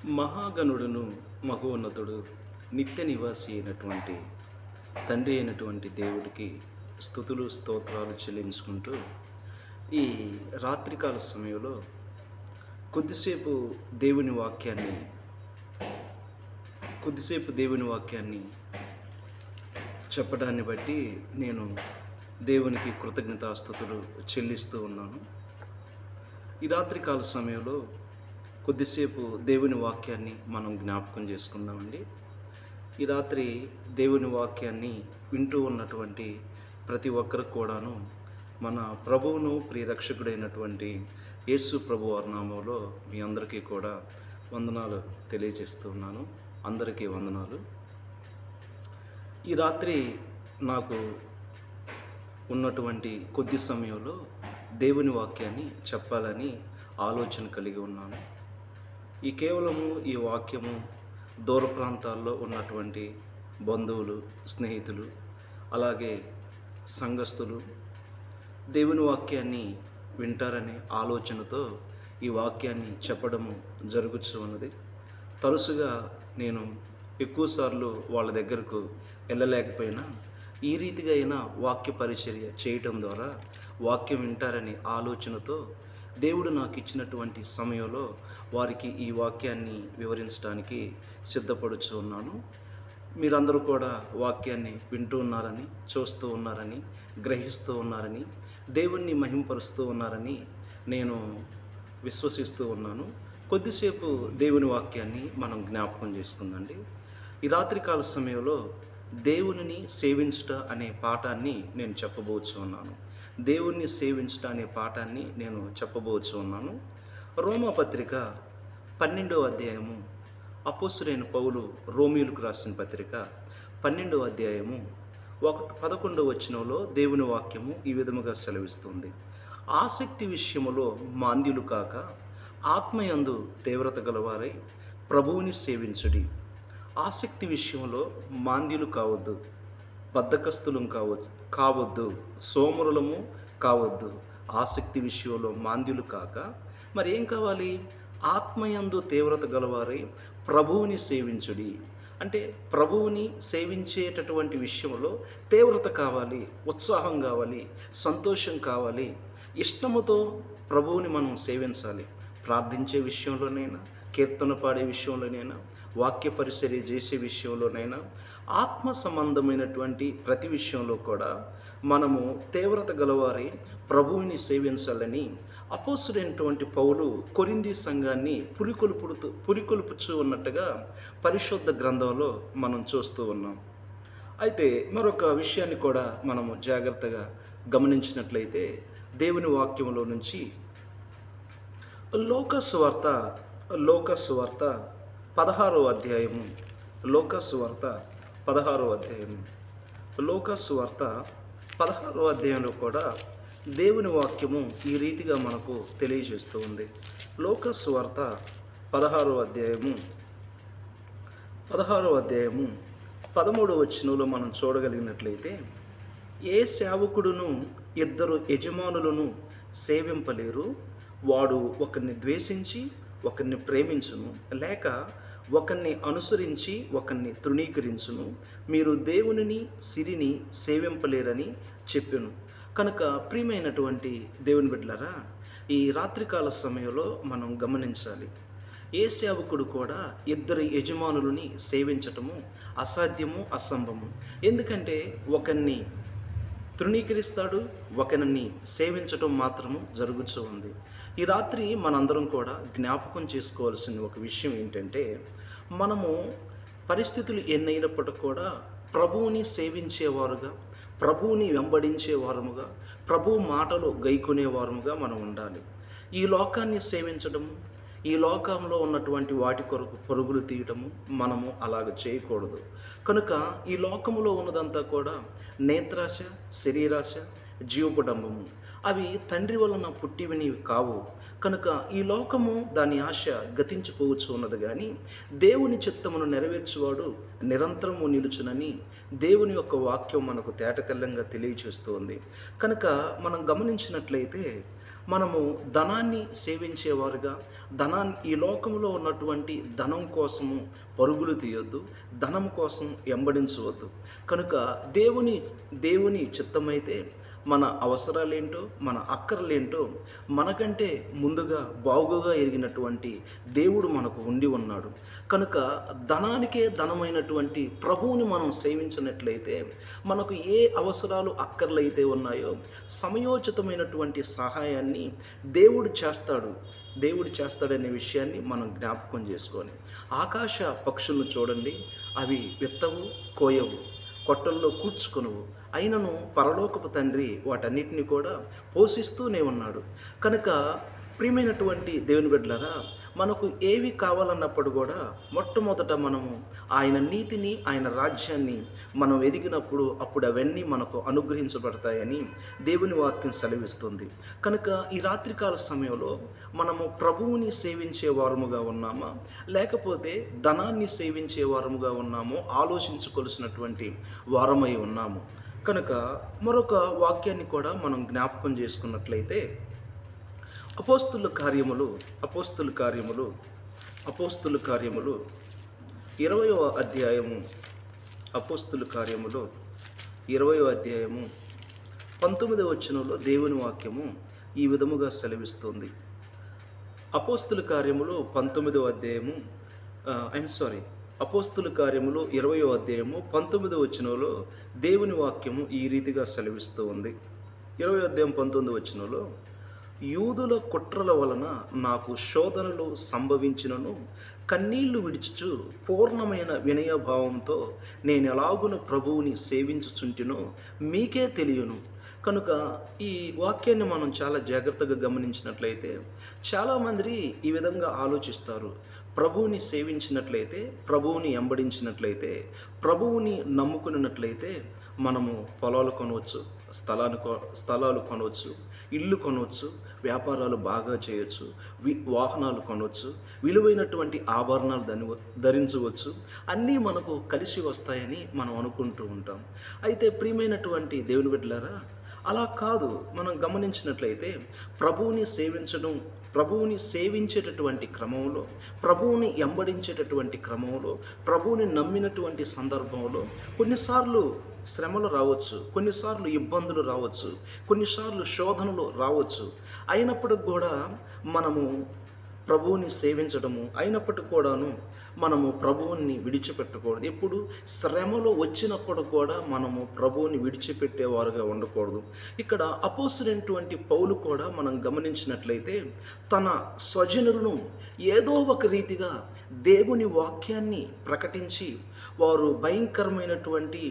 మహాగణుడును మహోన్నతుడు నిత్య నివాసి అయినటువంటి తండ్రి అయినటువంటి దేవుడికి స్తుతులు స్తోత్రాలు చెల్లించుకుంటూ ఈ రాత్రికాల సమయంలో కొద్దిసేపు దేవుని వాక్యాన్ని కొద్దిసేపు దేవుని వాక్యాన్ని చెప్పడాన్ని బట్టి నేను దేవునికి కృతజ్ఞతాస్తుతులు చెల్లిస్తూ ఉన్నాను. ఈ రాత్రికాల సమయంలో కొద్దిసేపు దేవుని వాక్యాన్ని మనం జ్ఞాపకం చేసుకుందామండి. ఈ రాత్రి దేవుని వాక్యాన్ని వింటూ ఉన్నటువంటి ప్రతి ఒక్కరికి కూడాను మన ప్రభువును ప్రియరక్షకుడైనటువంటి యేసు ప్రభు వారి నామంలో మీ అందరికీ కూడా వందనాలు తెలియజేస్తూ ఉన్నాను. అందరికీ వందనాలు. ఈ రాత్రి నాకు ఉన్నటువంటి కొద్ది సమయంలో దేవుని వాక్యాన్ని చెప్పాలని ఆలోచన కలిగి ఉన్నాను. కేవలము ఈ వాక్యము దూర ప్రాంతాల్లో ఉన్నటువంటి బంధువులు, స్నేహితులు, అలాగే సంఘస్థులు దేవుని వాక్యాన్ని వింటారనే ఆలోచనతో ఈ వాక్యాన్ని చెప్పడము జరుగుతూ ఉన్నది. తరచుగా నేను ఎక్కువసార్లు వాళ్ళ దగ్గరకు వెళ్ళలేకపోయినా ఈ రీతిగా అయినా వాక్య పరిచర్య చేయటం ద్వారా వాక్యం వింటారనే ఆలోచనతో దేవుడు నాకు ఇచ్చినటువంటి సమయంలో వారికి ఈ వాక్యాన్ని వివరించడానికి సిద్ధపడుచు ఉన్నాను. మీరందరూ కూడా వాక్యాన్ని వింటూ ఉన్నారని, చూస్తూ ఉన్నారని, గ్రహిస్తూ ఉన్నారని, దేవుణ్ణి మహింపరుస్తూ ఉన్నారని నేను విశ్వసిస్తూ ఉన్నాను. కొద్దిసేపు దేవుని వాక్యాన్ని మనం జ్ఞాపకం చేసుకుందండి. ఈ రాత్రికాల సమయంలో దేవునిని సేవించుట అనే పాఠాన్ని నేను చెప్పబోచు ఉన్నాను. దేవుణ్ణి సేవించుట అనే పాఠాన్ని నేను చెప్పబోచు ఉన్నాను. రోమాపత్రిక 12వ అధ్యాయము, అపోస్తలుడైన పౌలు రోమీయులకు రాసిన పత్రిక 12వ అధ్యాయము 11వ వచనంలో దేవుని వాక్యము ఈ విధముగా సెలవిస్తుంది. ఆసక్తి విషయములో మాంద్యులు కాక ఆత్మయందు తీవ్రత గలవారై ప్రభువుని సేవించుడి. ఆసక్తి విషయంలో మాంద్యులు కావద్దు, బద్ధకస్తులం కావద్దు, సోమరులము కావద్దు. ఆసక్తి విషయంలో మాంద్యులు కాక మరి ఏం కావాలి? ఆత్మయందు తీవ్రత గలవారై ప్రభువుని సేవించుడి. అంటే ప్రభువుని సేవించేటటువంటి విషయంలో తీవ్రత కావాలి, ఉత్సాహం కావాలి, సంతోషం కావాలి. ఇష్టముతో ప్రభువుని మనం సేవించాలి. ప్రార్థించే విషయంలోనైనా, కీర్తన పాడే విషయంలోనైనా, వాక్య పరిచర్య చేసే విషయంలోనైనా, ఆత్మ సంబంధమైనటువంటి ప్రతి విషయంలో కూడా మనము తీవ్రత గలవారి ప్రభువుని సేవించాలని అపోస్తలుడైనటువంటి పౌలు కొరింథీ సంఘాన్ని పురికొల్పుచూ ఉన్నట్టుగా పరిశుద్ధ గ్రంథంలో మనం చూస్తూ ఉన్నాం. అయితే మరొక విషయాన్ని కూడా మనము జాగ్రత్తగా గమనించినట్లయితే దేవుని వాక్యంలో నుంచి లోకసువార్త 16వ అధ్యాయము, లోకసువార్త 16వ అధ్యాయంలో కూడా దేవుని వాక్యము ఈ రీతిగా మనకు తెలియజేస్తూ ఉంది. లోకసువార్త 16వ అధ్యాయము 13వ వచనంలో మనం చూడగలిగినట్లయితే, ఏ సేవకుడును ఇద్దరు యజమానులను సేవింపలేరు. వాడు ఒకరిని ద్వేషించి ఒకరిని ప్రేమించును, లేక ఒకరిని అనుసరించి ఒకరిని తృణీకరించును. మీరు దేవునిని సిరిని సేవింపలేరని చెప్పెను. కనుక ప్రియమైనటువంటి దేవుని బిడ్డలారా, ఈ రాత్రికాల సమయంలో మనం గమనించాలి. ఏ సేవకుడు కూడా ఇద్దరు యజమానులని సేవించటము అసాధ్యము, అసంభవము. ఎందుకంటే ఒకరిని తృణీకరిస్తాడు, ఒకరిని సేవించటం మాత్రము జరుగుతూ ఉంది. ఈ రాత్రి మనందరం కూడా జ్ఞాపకం చేసుకోవాల్సిన ఒక విషయం ఏంటంటే, మనము పరిస్థితులు ఎన్నైనప్పటికీ కూడా ప్రభువుని సేవించేవారుగా, ప్రభువుని వెంబడించేవారముగా, ప్రభువు మాటలు గైకొనేవారముగా మనం ఉండాలి. ఈ లోకాన్ని సేవించడము, ఈ లోకంలో ఉన్నటువంటి వాటి కొరకు పరుగులు తీయటము మనము అలాగ చేయకూడదు. కనుక ఈ లోకములో ఉన్నదంతా కూడా నేత్రాశ, శరీరాశ, జీవపుడంబము. అవి తండ్రి వలన పుట్టివినివి కావు. కనుక ఈ లోకము దాని ఆశ గతించిపోవచ్చు ఉన్నది, కానీ దేవుని చిత్తమును నెరవేర్చువాడు నిరంతరము నిలుచునని దేవుని యొక్క వాక్యం మనకు తేటతెల్లంగా తెలియచేస్తుంది. కనుక మనం గమనించినట్లయితే మనము ధనాన్ని సేవించేవారుగా, ఈ లోకంలో ఉన్నటువంటి ధనం కోసము పరుగులు తీయొద్దు, ధనం కోసం వెంబడించవద్దు. కనుక దేవుని చిత్తమైతే మన అవసరాలేంటో, మన అక్కర్లేంటో మనకంటే ముందుగా బాగుగా ఎరిగినటువంటి దేవుడు మనకు ఉండి ఉన్నాడు. కనుక ధనానికే ధనమైనటువంటి ప్రభువుని మనం సేవించినట్లయితే మనకు ఏ అవసరాలు అక్కర్లయితే ఉన్నాయో సమయోచితమైనటువంటి సహాయాన్ని దేవుడు చేస్తాడనే విషయాన్ని మనం జ్ఞాపకం చేసుకొని, ఆకాశ పక్షులను చూడండి, అవి విత్తవు, కోయవు, కొట్టల్లో కూర్చుకొనువు, అయినను పరలోకపు తండ్రి వాటన్నిటిని కూడా పోషిస్తూనే ఉన్నాడు. కనుక ప్రియమైనటువంటి దేవుని బిడ్డలారా, మనకు ఏవి కావాలన్నప్పుడు కూడా మొట్టమొదట మనము ఆయన నీతిని, ఆయన రాజ్యాన్ని మనం ఎదిగినప్పుడు అప్పుడు అవన్నీ మనకు అనుగ్రహించబడతాయని దేవుని వాక్యం సెలవిస్తుంది. కనుక ఈ రాత్రికాల సమయంలో మనము ప్రభువుని సేవించే వారముగా ఉన్నామా, లేకపోతే ధనాన్ని సేవించే వారముగా ఉన్నామో ఆలోచించుకోవాల్సినటువంటి వారమై ఉన్నాము. కనుక మరొక వాక్యాన్ని కూడా మనం జ్ఞాపకం చేసుకున్నట్లయితే అపోస్తుల కార్యములు 20వ అధ్యాయము, అపోస్తుల కార్యములు 20వ అధ్యాయము 19వ వచనంలో దేవుని వాక్యము ఈ విధముగా సెలవిస్తుంది. అపోస్తుల కార్యములు 19వ అధ్యాయము అపోస్తుల కార్యములు 20వ అధ్యాయము 19వ వచనంలో దేవుని వాక్యము ఈ రీతిగా సెలవిస్తూ ఉంది. 20వ అధ్యాయం 19వ వచనంలో, యూదుల కుట్రల వలన నాకు శోధనలు సంభవించినను కన్నీళ్లు విడిచుచు పూర్ణమైన వినయభావంతో నేను ఎలాగున ప్రభువుని సేవించుచుంటినో మీకే తెలియను. కనుక ఈ వాక్యాన్ని మనం చాలా జాగ్రత్తగా గమనించినట్లయితే చాలామంది ఈ విధంగా ఆలోచిస్తారు. ప్రభువుని సేవించినట్లయితే, ప్రభువుని వెంబడించినట్లయితే, ప్రభువుని నమ్ముకున్నట్లయితే మనము పొలాలు కొనవచ్చు, స్థలాలు కొనవచ్చు, ఇల్లు కొనవచ్చు, వ్యాపారాలు బాగా చేయవచ్చు, వాహనాలు కొనవచ్చు, విలువైనటువంటి ఆభరణాలు ధరించవచ్చు, అన్నీ మనకు కలిసి వస్తాయని మనం అనుకుంటూ ఉంటాం. అయితే ప్రియమైనటువంటి దేవుని బిడ్డలారా, అలా కాదు. మనం గమనించినట్లయితే ప్రభువుని సేవించేటటువంటి క్రమంలో, ప్రభువుని వెంబడించేటటువంటి క్రమంలో, ప్రభువుని నమ్మినటువంటి సందర్భంలో కొన్నిసార్లు శ్రమలు రావచ్చు, కొన్నిసార్లు ఇబ్బందులు రావచ్చు, కొన్నిసార్లు శోధనలు రావచ్చు. అయినప్పటికి కూడా మనము ప్రభువుని సేవించడము, అయినప్పటికీ కూడాను మనము ప్రభువుని విడిచిపెట్టకూడదు. ఎప్పుడు శ్రమలో వచ్చినప్పుడు కూడా మనము ప్రభువుని విడిచిపెట్టేవారుగా ఉండకూడదు. ఇక్కడ అపోస్తలుడైనటువంటి పౌలు కూడా మనం గమనించినట్లయితే తన స్వజనులను ఏదో ఒక రీతిగా దేవుని వాక్యాన్ని ప్రకటించి వారు భయంకరమైనటువంటి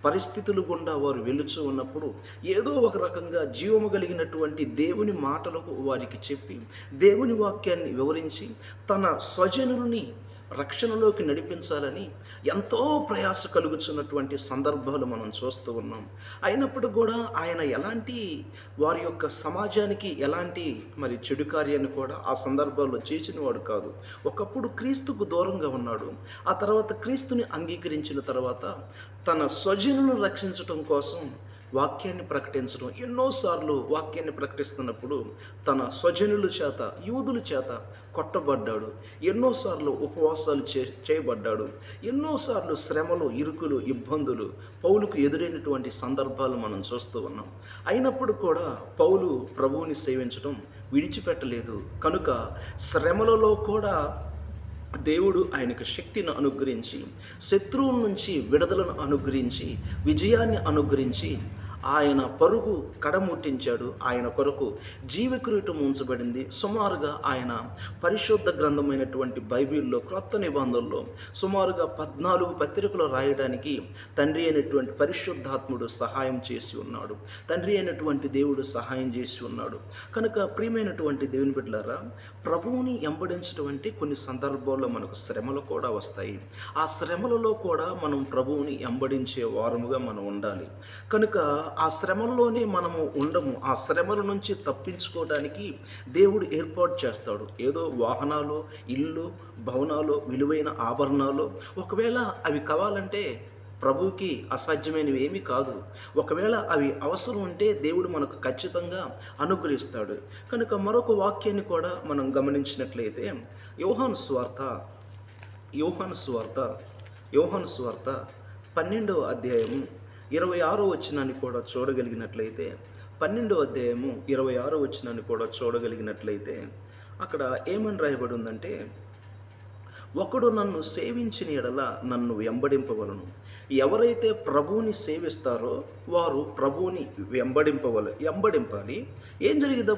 పరిస్థితులు గుండా వారు వెలుచు ఉన్నప్పుడు ఏదో ఒక రకంగా జీవము కలిగినటువంటి దేవుని మాటలకు వారికి చెప్పి దేవుని వాక్యాన్ని వివరించి తన స్వజనులని రక్షణలోకి నడిపించాలని ఎంతో ప్రయాస కలుగుతున్నటువంటి సందర్భాలు మనం చూస్తూ ఉన్నాం. అయినప్పుడు కూడా ఆయన వారి యొక్క సమాజానికి ఎలాంటి చెడు కార్యాన్ని కూడా ఆ సందర్భాల్లో చేసినవాడు కాదు. ఒకప్పుడు క్రీస్తుకు దూరంగా ఉన్నాడు. ఆ తర్వాత క్రీస్తుని అంగీకరించిన తర్వాత తన స్వజనులను రక్షించటం కోసం వాక్యాన్ని ప్రకటించడం, ఎన్నోసార్లు వాక్యాన్ని ప్రకటిస్తున్నప్పుడు తన స్వజనుల చేత, యూదుల చేత కొట్టబడ్డాడు, ఎన్నోసార్లు ఉపవాసాలు చేయబడ్డాడు, ఎన్నోసార్లు శ్రమలు, ఇరుకులు, ఇబ్బందులు పౌలుకు ఎదురైనటువంటి సందర్భాలు మనం చూస్తూ ఉన్నాం. అయినప్పుడు కూడా పౌలు ప్రభువుని సేవించడం విడిచిపెట్టలేదు. కనుక శ్రమలలో కూడా దేవుడు ఆయనకు శక్తిని అనుగ్రహించి, శత్రువుల నుంచి విడుదలను అనుగ్రహించి, విజయాన్ని అనుగ్రహించి ఆయన పరుగు కడముట్టించాడు. ఆయన కొరకు జీవకిరీటం ఉంచబడింది. సుమారుగా ఆయన పరిశుద్ధ గ్రంథమైనటువంటి బైబిల్లో, క్రొత్త నిబంధనలో సుమారుగా 14 పత్రికలు రాయడానికి తండ్రి అయినటువంటి పరిశుద్ధాత్ముడు సహాయం చేసి ఉన్నాడు. తండ్రి అయినటువంటి దేవుడు సహాయం చేసి ఉన్నాడు. కనుక ప్రియమైనటువంటి దేవుని బిడ్డలారా, ప్రభువుని వెంబడించడం అంటే కొన్ని సందర్భాల్లో మనకు శ్రమలు కూడా వస్తాయి. ఆ శ్రమలలో కూడా మనం ప్రభువుని వెంబడించే వారముగా మనం ఉండాలి. కనుక ఆ శ్రమల్లోనే మనము ఉండము. ఆ శ్రమల నుంచి తప్పించుకోవడానికి దేవుడు ఏర్పాటు చేస్తాడు. ఏదో వాహనాలు, ఇల్లు, భవనాలు, విలువైన ఆభరణాలు, ఒకవేళ అవి కావాలంటే ప్రభువుకి అసాధ్యమైనవి ఏమీ కాదు. ఒకవేళ అవి అవసరం ఉంటే దేవుడు మనకు ఖచ్చితంగా అనుగ్రహిస్తాడు. కనుక మరొక వాక్యాన్ని కూడా మనం గమనించినట్లయితే యోహాను సువార్త యోహాను సువార్త యోహాను సువార్త 12వ అధ్యాయము 26వ వచనాన్ని కూడా చూడగలిగినట్లయితే 12వ అధ్యాయము 26వ వచనాన్ని కూడా చూడగలిగినట్లయితే అక్కడ ఏమని రాయబడి ఉందంటే, ఒకడు నన్ను సేవించిన ఎడల నన్ను వెంబడింపవలను. ఎవరైతే ప్రభువుని సేవిస్తారో వారు ప్రభువుని వెంబడింపాలి. ఏం జరిగింది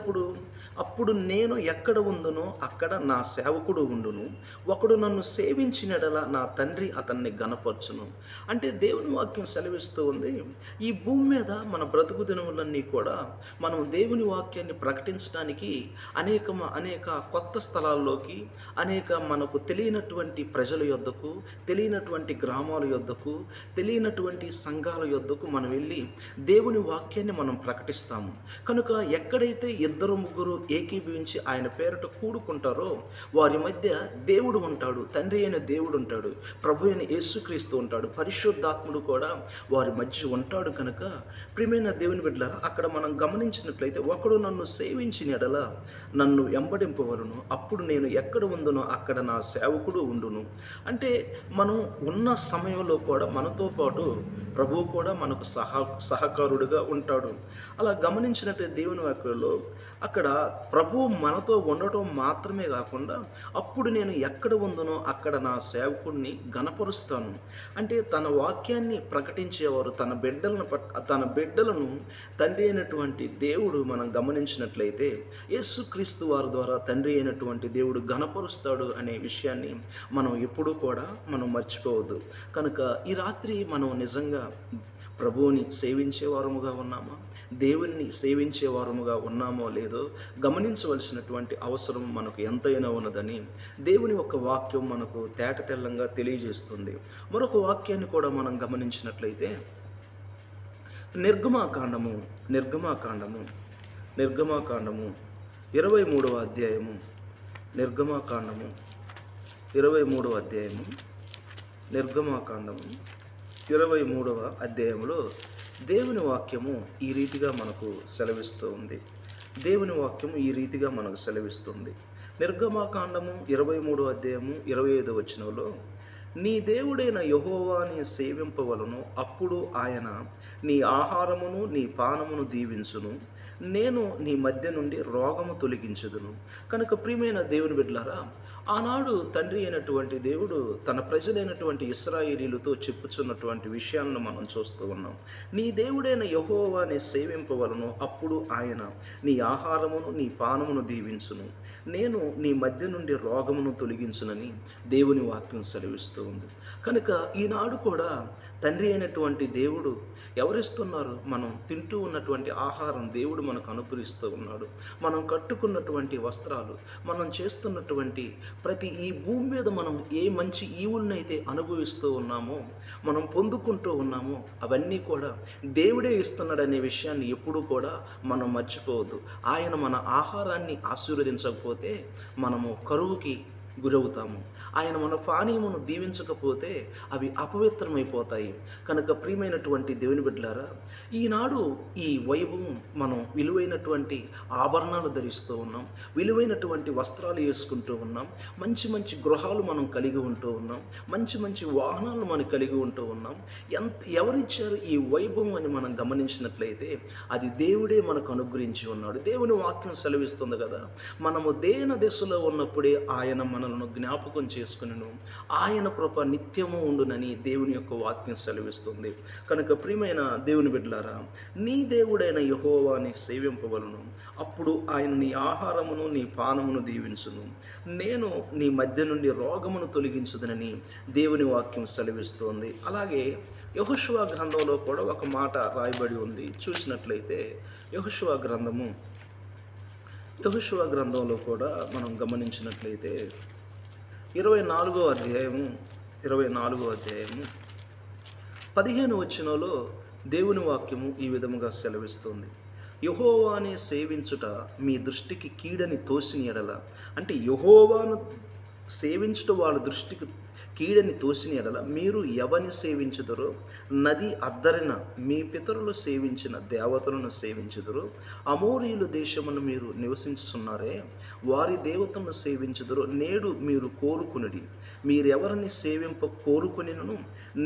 అప్పుడు నేను ఎక్కడ ఉందునో అక్కడ నా సేవకుడు ఉండును. ఒకడు నన్ను సేవించిన ఎడల నా తండ్రి అతన్ని గనపరచును. అంటే దేవుని వాక్యం సెలవిస్తూ ఉంది, ఈ భూమి మీద మన బ్రతుకు దినములన్నీ కూడా మనం దేవుని వాక్యాన్ని ప్రకటించడానికి అనేక కొత్త స్థలాల్లోకి, అనేక మనకు తెలియనటువంటి ప్రజల యొద్దకు, తెలియనటువంటి గ్రామాల యొద్దకు, తెలియనటువంటి సంఘాల యొద్దకు మనం వెళ్ళి దేవుని వాక్యాన్ని మనం ప్రకటిస్తాము. కనుక ఎక్కడైతే ఇద్దరు ముగ్గురు ఏకీభవించి ఆయన పేరిట కూడుకుంటారో వారి మధ్య దేవుడు ఉంటాడు, తండ్రి అయిన దేవుడు ఉంటాడు, ప్రభు అయిన యేసుక్రీస్తు ఉంటాడు, పరిశుద్ధాత్ముడు కూడా వారి మధ్య ఉంటాడు. కనుక ప్రియమైన దేవుని బిడ్డలారా, అక్కడ మనం గమనించినట్లయితే ఒకడు నన్ను సేవించిన ఎడల నన్ను వెంబడింపవలను. అప్పుడు నేను ఎక్కడ ఉందునో అక్కడ నా సేవకుడు ఉండును. అంటే మనం ఉన్న సమయంలో కూడా మనతో పాటు ప్రభువు కూడా మనకు సహకారుడుగా ఉంటాడు. అలా గమనించినట్టు దేవుని వాక్యంలో అక్కడ ప్రభువు మనతో ఉండటం మాత్రమే కాకుండా అప్పుడు నేను ఎక్కడ ఉందునో అక్కడ నా సేవకుడిని గణపరుస్తాను. అంటే తన వాక్యాన్ని ప్రకటించేవారు తన బిడ్డలను తండ్రి అయినటువంటి దేవుడు మనం గమనించినట్లయితే యేసుక్రీస్తు వారి ద్వారా తండ్రి అయినటువంటి దేవుడు గణపరుస్తాడు అనే విషయాన్ని మనం ఎప్పుడూ కూడా మనం మర్చిపోవద్దు. కనుక ఈ రాత్రి మనం నిజంగా ప్రభువుని సేవించేవారముగా ఉన్నామా, దేవుణ్ణి సేవించేవారముగా ఉన్నామో లేదో గమనించవలసినటువంటి అవసరం మనకు ఎంతైనా ఉన్నదని దేవుని యొక్క వాక్యం మనకు తేటతెల్లంగా తెలియజేస్తుంది. మరొక వాక్యాన్ని కూడా మనం గమనించినట్లయితే నిర్గమాకాండము 23వ అధ్యాయము 23వ అధ్యాయంలో దేవుని వాక్యము ఈ రీతిగా మనకు సెలవిస్తూ ఉంది. నిర్గమాకాండము 23వ అధ్యాయము 25వ వచనంలో, నీ దేవుడైన యెహోవాని సేవింపవలను. అప్పుడు ఆయన నీ ఆహారమును నీ పానమును దీవించును. నేను నీ మధ్య నుండి రోగము తొలగించుదును. కనుక ప్రియమైన దేవుని బిడ్డలారా, ఆనాడు తండ్రి అయినటువంటి దేవుడు తన ప్రజలైనటువంటి ఇశ్రాయేలీయులతో చెప్పుచున్నటువంటి విషయాలను మనం చూస్తూ ఉన్నాం. నీ దేవుడైన యెహోవాని సేవింపవలను. అప్పుడు ఆయన నీ ఆహారమును నీ పానమును దీవించును. నేను నీ మధ్య నుండి రోగమును తొలగించునని దేవుని వాక్యం సెలవిస్తూ ఉంది. కనుక ఈనాడు కూడా తండ్రి అయినటువంటి దేవుడు ఎవరిస్తున్నారు? మనం తింటూ ఉన్నటువంటి ఆహారం దేవుడు మనకు అనుగ్రహిస్తూ ఉన్నాడు. మనం కట్టుకున్నటువంటి వస్త్రాలు, మనం చేస్తున్నటువంటి ప్రతి ఈ భూమి మీద మనం ఏ మంచి ఈవులనైతే అనుభవిస్తూ ఉన్నామో, మనం పొందుకుంటూ ఉన్నామో అవన్నీ కూడా దేవుడే ఇస్తున్నాడనే విషయాన్ని ఎప్పుడూ కూడా మనం మర్చిపోవద్దు. ఆయన మన ఆహారాన్ని ఆశీర్వదించకపోతే మనము కరువుకి గురవుతాము. ఆయన మన పానీయమును దీవించకపోతే అవి అపవిత్రమైపోతాయి. కనుక ప్రియమైనటువంటి దేవుని బిడ్డలారా, ఈనాడు ఈ వైభవం మనం విలువైనటువంటి ఆభరణాలు ధరిస్తూ ఉన్నాం, విలువైనటువంటి వస్త్రాలు వేసుకుంటూ ఉన్నాం, మంచి మంచి గృహాలు మనం కలిగి ఉంటూ ఉన్నాం, మంచి మంచి వాహనాలు మనం కలిగి ఉంటూ ఉన్నాం. ఎవరిచ్చారు ఈ వైభవం అని మనం గమనించినట్లయితే అది దేవుడే మనకు అనుగ్రహించి ఉన్నాడు. దేవుని వాక్యం సెలవిస్తుంది కదా, మనము దేన దశలో ఉన్నప్పుడే ఆయన మనలను జ్ఞాపకం చేసుకును, ఆయన కృప నిత్యము ఉండునని దేవుని యొక్క వాక్యం సెలవిస్తుంది. కనుక ప్రియమైన దేవుని బిడ్డలారా, నీ దేవుడైన యెహోవాని సేవింపవలను. అప్పుడు ఆయన నీ ఆహారమును నీ పానమును దీవించును. నేను నీ మధ్య నుండి రోగమును తొలగించుదనని దేవుని వాక్యం సెలవిస్తోంది. అలాగే యెహోషువ గ్రంథంలో కూడా ఒక మాట రాయబడి ఉంది. చూసినట్లయితే యెహోషువ గ్రంథంలో కూడా మనం గమనించినట్లయితే 24వ అధ్యాయము 15వ వచనంలో దేవుని వాక్యము ఈ విధముగా సెలవిస్తుంది. యెహోవాని సేవించుట మీ దృష్టికి కీడని తోసిన ఎడల, అంటే యెహోవాను సేవించుట వాళ్ళ దృష్టికి కీడని తోసిన ఎడల మీరు ఎవని సేవించుదురో నది అద్దరిన మీ పితరులు సేవించిన దేవతలను సేవించుదురు. అమోరీయుల దేశమును మీరు నివసించుచున్నారే, వారి దేవతలను సేవించుదురు. నేడు మీరు కోరుకునుడి, మీరెవరిని సేవింప కోరుకునిను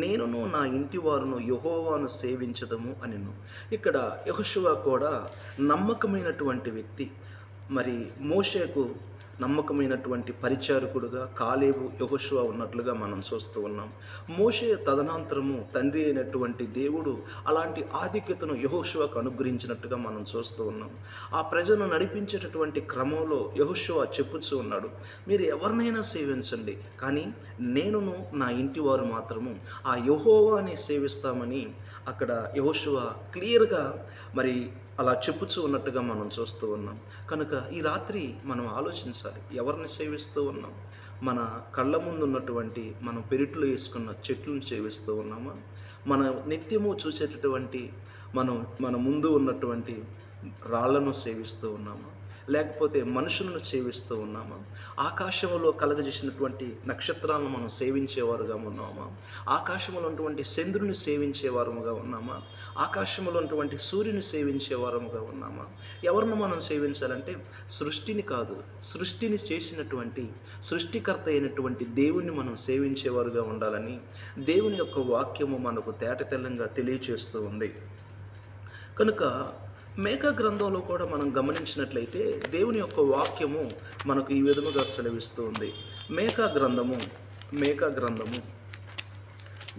నేనును నా ఇంటి వారును యెహోవాను సేవించదము అనెను. ఇక్కడ యెహోషువ కూడా నమ్మకమైనటువంటి వ్యక్తి. మరి మోషేకు నమ్మకమైనటువంటి పరిచారకుడుగా కాలేబు, యెహోషువ ఉన్నట్లుగా మనం చూస్తూ ఉన్నాం. మోషే తదనంతరము తండ్రి అయినటువంటి దేవుడు అలాంటి ఆధిక్యతను యెహోషువకు అనుగ్రహించినట్టుగా మనం చూస్తూ ఉన్నాం. ఆ ప్రజలను నడిపించేటటువంటి క్రమంలో యెహోషువ చెప్పుచూ ఉన్నాడు, మీరు ఎవరినైనా సేవించండి, కానీ నేనును నా ఇంటి వారు మాత్రము ఆ యెహోవాని సేవిస్తామని అక్కడ యెహోషువ క్లియర్గా మరి అలా చెప్పుచూ ఉన్నట్టుగా మనం చూస్తూ ఉన్నాం. కనుక ఈ రాత్రి మనం ఆలోచించాలి, ఎవరిని సేవిస్తూ ఉన్నాం? మన కళ్ళ ముందు ఉన్నటువంటి మనం పెరట్లో వేసుకున్న చెట్లను సేవిస్తూ ఉన్నామా? మన నిత్యము చూసేటటువంటి మన ముందు ఉన్నటువంటి రాళ్లను సేవిస్తూ ఉన్నామా? లేకపోతే మనుషులను సేవిస్తూ ఉన్నామా? ఆకాశంలో కలగజేసినటువంటి నక్షత్రాలను మనం సేవించేవారుగా ఉన్నామా? ఆకాశంలో ఉన్నటువంటి చంద్రుని సేవించేవారముగా ఉన్నామా? ఆకాశంలో ఉన్నటువంటి సూర్యుని సేవించేవారముగా ఉన్నామా? ఎవరిని మనం సేవించాలంటే సృష్టిని కాదు, సృష్టిని చేసినటువంటి సృష్టికర్త అయినటువంటి దేవుణ్ణి మనం సేవించేవారుగా ఉండాలని దేవుని యొక్క వాక్యము మనకు తేటతెల్లంగా తెలియచేస్తూ ఉంది. కనుక మేకా గ్రంథంలో కూడా మనం గమనించినట్లయితే దేవుని యొక్క వాక్యము మనకు ఈ విధముగా సెలవిస్తూ ఉంది. మేకా గ్రంథము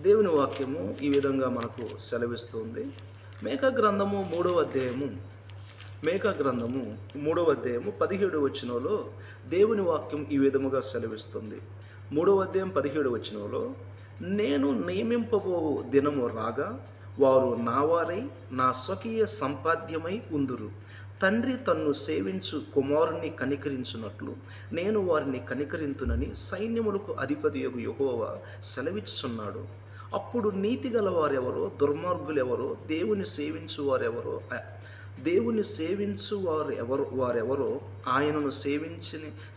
దేవుని వాక్యము ఈ విధంగా మనకు సెలవిస్తుంది. మేకా గ్రంథము 3వ అధ్యాయము 17వ వచనంలో దేవుని వాక్యం ఈ విధముగా సెలవిస్తుంది. 3వ అధ్యాయం 17వ వచనంలో, నేను నియమింపబో దినము రాగా వారు నా వారై నా స్వకీయ సంపాద్యమై ఉందురు. తండ్రి తన్ను సేవించు కుమారుని కనికరించున్నట్లు నేను వారిని కనికరింతునని సైన్యములకు అధిపతియగు యెహోవా సెలవిచ్చుచున్నాడు. అప్పుడు నీతిగల వారెవరో, దుర్మార్గులెవరో, దేవుని సేవించు వారెవరో, ఆయనను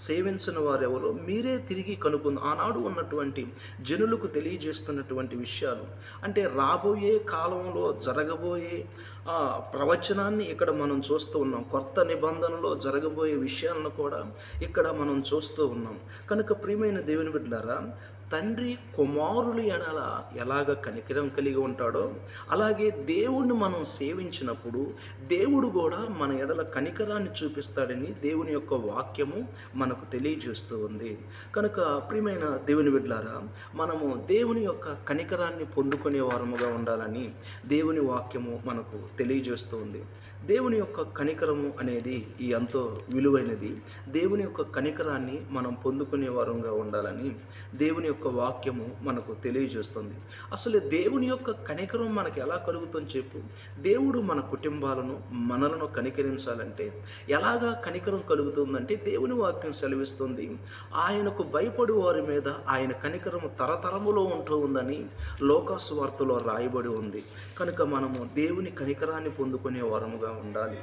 సేవించిన వారెవరో మీరే తిరిగి కనుగొంది. ఆనాడు ఉన్నటువంటి జనులకు తెలియజేస్తున్నటువంటి విషయాలు, అంటే రాబోయే కాలంలో జరగబోయే ప్రవచనాన్ని ఇక్కడ మనం చూస్తూ ఉన్నాం. కొత్త నిబంధనలో జరగబోయే విషయాలను కూడా ఇక్కడ మనం చూస్తూ ఉన్నాం. కనుక ప్రియమైన దేవుని బిడ్డలారా, తండ్రి కుమారులు ఎడల ఎలాగ కనికరం కలిగి ఉంటాడో అలాగే దేవుణ్ణి మనం సేవించినప్పుడు దేవుడు కూడా మన ఎడల కనికరాన్ని చూపిస్తాడని దేవుని యొక్క వాక్యము మనకు తెలియజేస్తూ ఉంది. కనుక ప్రియమైన దేవుని బిడ్డలారా, మనము దేవుని యొక్క కనికరాన్ని పొందుకునే వారముగా ఉండాలని దేవుని వాక్యము మనకు తెలియజేస్తూ ఉంది. దేవుని యొక్క కనికరము అనేది ఎంతో విలువైనది. దేవుని యొక్క కనికరాన్ని మనం పొందుకునే వారంగా ఉండాలని దేవుని యొక్క వాక్యము మనకు తెలియజేస్తుంది. అసలు దేవుని యొక్క కనికరం మనకు ఎలా కలుగుతుందని చెప్పు. దేవుడు మన కుటుంబాలను మనలను కనికరించాలంటే ఎలాగా కనికరం కలుగుతుందంటే దేవుని వాక్యం సెలవిస్తుంది, ఆయనకు భయపడు వారి మీద ఆయన కనికరము తరతరములో ఉంటూ ఉందని లోకాసు వార్తలో రాయబడి ఉంది. కనుక మనము దేవుని కనికరాన్ని పొందుకునే వారముగా ఉండాలి.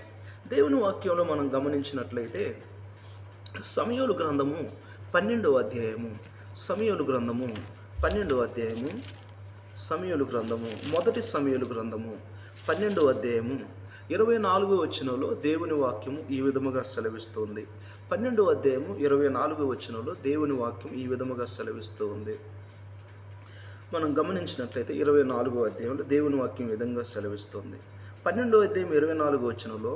దేవుని వాక్యంలో మనం గమనించినట్లయితే సమూయేలు గ్రంథము 12వ అధ్యాయము మొదటి సమూయేలు గ్రంథము 12వ అధ్యాయము 24వ వచనంలో దేవుని వాక్యము ఈ విధముగా సెలవిస్తుంది. 12వ అధ్యాయము 24వ వచనంలో దేవుని వాక్యం ఈ విధముగా సెలవిస్తూ ఉంది. మనం గమనించినట్లయితే 24వ అధ్యాయంలో దేవుని వాక్యం ఈ విధంగా సెలవిస్తుంది. 12వ అధ్యాయం 24వ వచనంలో,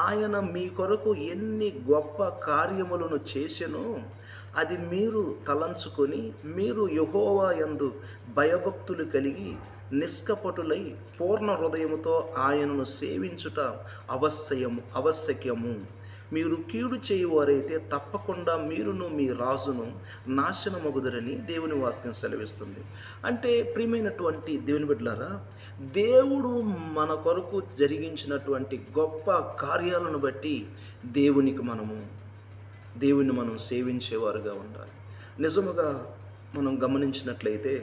ఆయన మీ కొరకు ఎన్ని గొప్ప కార్యములను చేసెనో అది మీరు తలంచుకొని మీరు యెహోవా యందు భయభక్తులు కలిగి నిష్కపటులై పూర్ణ హృదయముతో ఆయనను సేవించుట ఆవశ్యకము. మీరు కీడు చేయువారైతే తప్పకుండా మీరును మీ రాజును నాశనమగుదరని దేవుని వాక్యం సెలవిస్తుంది. అంటే ప్రియమైనటువంటి దేవుని బిడ్డలారా, దేవుడు మన కొరకు జరిగించినటువంటి గొప్ప కార్యాలను బట్టి దేవుని మనం సేవించేవారుగా ఉండాలి. నిజముగా మనం గమనించినట్లయితే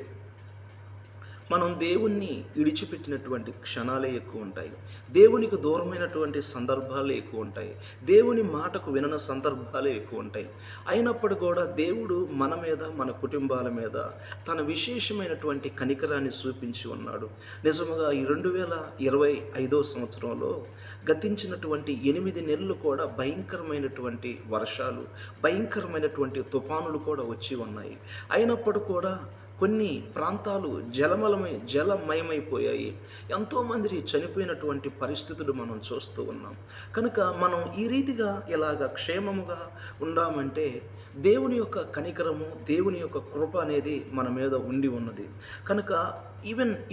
మనం దేవుణ్ణి విడిచిపెట్టినటువంటి క్షణాలే ఎక్కువ ఉంటాయి. దేవునికి దూరమైనటువంటి సందర్భాలే ఎక్కువ ఉంటాయి. దేవుని మాటకు వినని సందర్భాలే ఎక్కువ ఉంటాయి. అయినప్పుడు కూడా దేవుడు మన మీద, మన కుటుంబాల మీద తన విశేషమైనటువంటి కనికరాన్ని చూపించి ఉన్నాడు. నిజముగా ఈ 2025 సంవత్సరంలో గతించినటువంటి 8 నెలలు కూడా భయంకరమైనటువంటి వర్షాలు, భయంకరమైనటువంటి తుఫానులు కూడా వచ్చి ఉన్నాయి. అయినప్పుడు కూడా కొన్ని ప్రాంతాలు జలమయమైపోయాయి. ఎంతోమంది చనిపోయినటువంటి పరిస్థితులు మనం చూస్తూ ఉన్నాం. కనుక మనం ఈ రీతిగా ఇలాగ క్షేమముగా ఉండామంటే దేవుని యొక్క కనికరము, దేవుని యొక్క కృప అనేది మన మీద ఉండి ఉన్నది. కనుక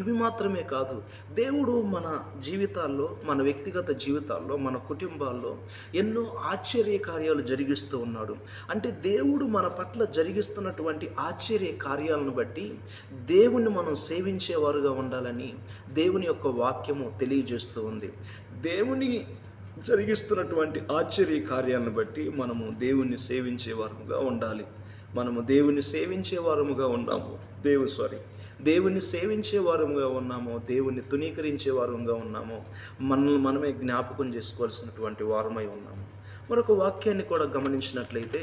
ఇవి మాత్రమే కాదు, దేవుడు మన జీవితాల్లో, మన వ్యక్తిగత జీవితాల్లో, మన కుటుంబాల్లో ఎన్నో ఆశ్చర్య కార్యాలు జరిగిస్తూ ఉన్నాడు. అంటే దేవుడు మన పట్ల జరిగిస్తున్నటువంటి ఆశ్చర్య కార్యాలను బట్టి దేవుణ్ణి మనం సేవించేవారుగా ఉండాలని దేవుని యొక్క వాక్యము తెలియజేస్తూ ఉంది. దేవుని జరిగిస్తున్నటువంటి ఆశ్చర్య కార్యాలను బట్టి మనము దేవుణ్ణి సేవించేవారముగా ఉండాలి. మనము దేవుణ్ణి సేవించేవారముగా ఉన్నాము. దేవుణ్ణి సేవించేవారముగా ఉన్నామో, దేవుణ్ణి తునీకరించేవారముగా ఉన్నామో మనల్ని మనమే జ్ఞాపకం చేసుకోవాల్సినటువంటి వారమై ఉన్నాము. మరొక వాక్యాన్ని కూడా గమనించినట్లయితే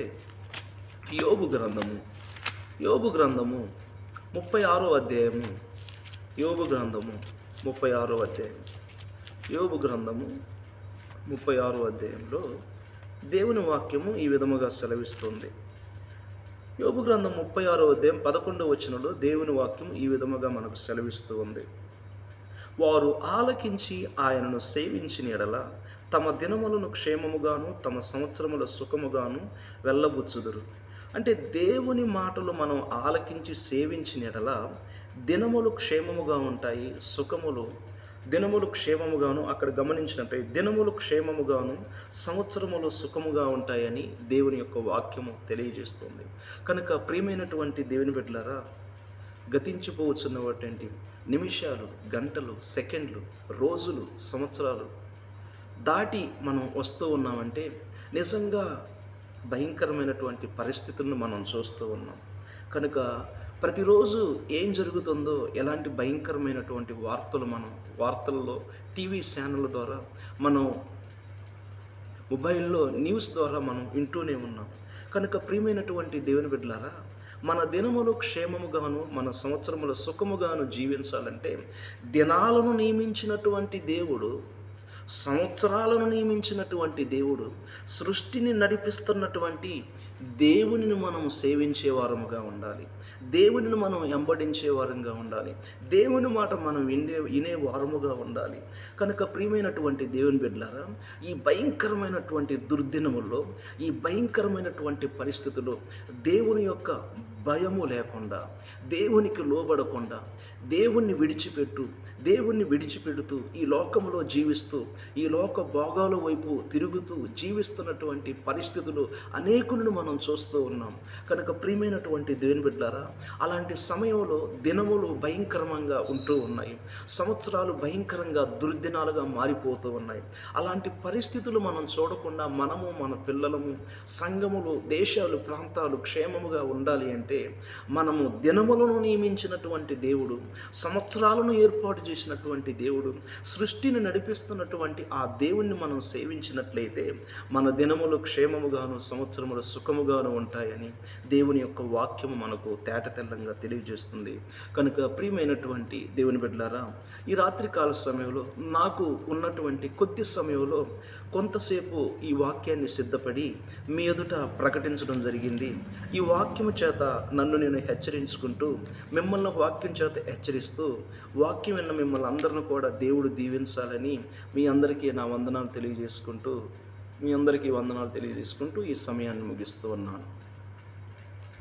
యోబు గ్రంథము 36వ అధ్యాయము, యోబు గ్రంథము 36వ అధ్యాయం, యోబు గ్రంథము 36వ అధ్యాయంలో దేవుని వాక్యము ఈ విధముగా సెలవిస్తుంది. యోబు గ్రంథం 36వ అధ్యాయం 11వ వచనంలో దేవుని వాక్యం ఈ విధముగా మనకు సెలవిస్తూ ఉంది. వారు ఆలకించి ఆయనను సేవించిన ఎడల తమ దినములను క్షేమముగాను, తమ సంవత్సరముల సుఖముగాను వెళ్ళబుచ్చుదురు. అంటే దేవుని మాటలు మనం ఆలకించి సేవించిన ఎడల దినములు క్షేమముగా ఉంటాయి, దినములు క్షేమముగాను, అక్కడ గమనించినట్టే దినములు క్షేమముగాను, సంవత్సరములు సుఖముగా ఉంటాయని దేవుని యొక్క వాక్యము తెలియజేస్తుంది. కనుక ప్రియమైనటువంటి దేవుని బిడ్డలారా, గతించిపోవచ్చున్నటువంటి నిమిషాలు, గంటలు, సెకండ్లు, రోజులు, సంవత్సరాలు దాటి మనం వస్తూ ఉన్నామంటే నిజంగా భయంకరమైనటువంటి పరిస్థితులను మనం చూస్తూ ఉన్నాం. కనుక ప్రతిరోజు ఏం జరుగుతుందో, ఎలాంటి భయంకరమైనటువంటి వార్తల్లో టీవీ ఛానళ్ళ ద్వారా, మనం మొబైల్లో న్యూస్ ద్వారా మనం వింటూనే ఉన్నాం. కనుక ప్రియమైనటువంటి దేవుని బిడ్డలారా, మన దినములు క్షేమముగాను, మన సంవత్సరముల సుఖముగాను జీవించాలంటే దినాలను నియమించినటువంటి దేవుడు, సంవత్సరాలను నియమించినటువంటి దేవుడు, సృష్టిని నడిపిస్తున్నటువంటి దేవునిని మనం సేవించేవారముగా ఉండాలి. దేవునిని మనం వెంబడించేవారంగా ఉండాలి. దేవుని మాట మనం వినేవారముగా ఉండాలి. కనుక ప్రియమైనటువంటి దేవుని బిడ్డలారా, ఈ భయంకరమైనటువంటి దుర్దినముల్లో, ఈ భయంకరమైనటువంటి పరిస్థితుల్లో దేవుని యొక్క భయము లేకుండా, దేవునికి లోబడకుండా, దేవుణ్ణి విడిచిపెడుతూ ఈ లోకంలో జీవిస్తూ, ఈ లోక భోగాల వైపు తిరుగుతూ జీవిస్తున్నటువంటి పరిస్థితులు అనేకులను మనం చూస్తూ ఉన్నాం. కనుక ప్రియమైనటువంటి దేవుని బిడ్డలారా, అలాంటి సమయంలో దినములు భయంకరంగా ఉంటూ ఉన్నాయి, సంవత్సరాలు భయంకరంగా దుర్దినాలుగా మారిపోతూ ఉన్నాయి. అలాంటి పరిస్థితులు మనం చూడకుండా మనము, మన పిల్లలము, సంఘములు, దేశాలు, ప్రాంతాలు క్షేమముగా ఉండాలి అంటే మనము దినములను నియమించినటువంటి దేవుడు, సంవత్సరాలను ఏర్పాటు చేసినటువంటి దేవుడు, సృష్టిని నడిపిస్తున్నటువంటి ఆ దేవుణ్ణి మనం సేవించినట్లయితే మన దినములు క్షేమముగాను, సంవత్సరములు సుఖముగాను ఉంటాయని దేవుని యొక్క వాక్యము మనకు తేటతెల్లంగా తెలియజేస్తుంది. కనుక ప్రియమైనటువంటి దేవుని బిడ్డలారా, ఈ రాత్రికాల సమయంలో నాకు ఉన్నటువంటి కొద్ది సమయంలో కొంతసేపు ఈ వాక్యాన్ని సిద్ధపడి మీ ఎదుట ప్రకటించడం జరిగింది. ఈ వాక్యము చేత నన్ను నేను హెచ్చరించుకుంటూ, మిమ్మల్ని వాక్యం చేత హెచ్చరిస్తూ, వాక్యం విన్న మిమ్మల్ని అందరిని కూడా దేవుడు దీవించాలని మీ అందరికీ వందనాలు తెలియజేసుకుంటూ ఈ సమయాన్ని ముగిస్తూ ఉన్నాను.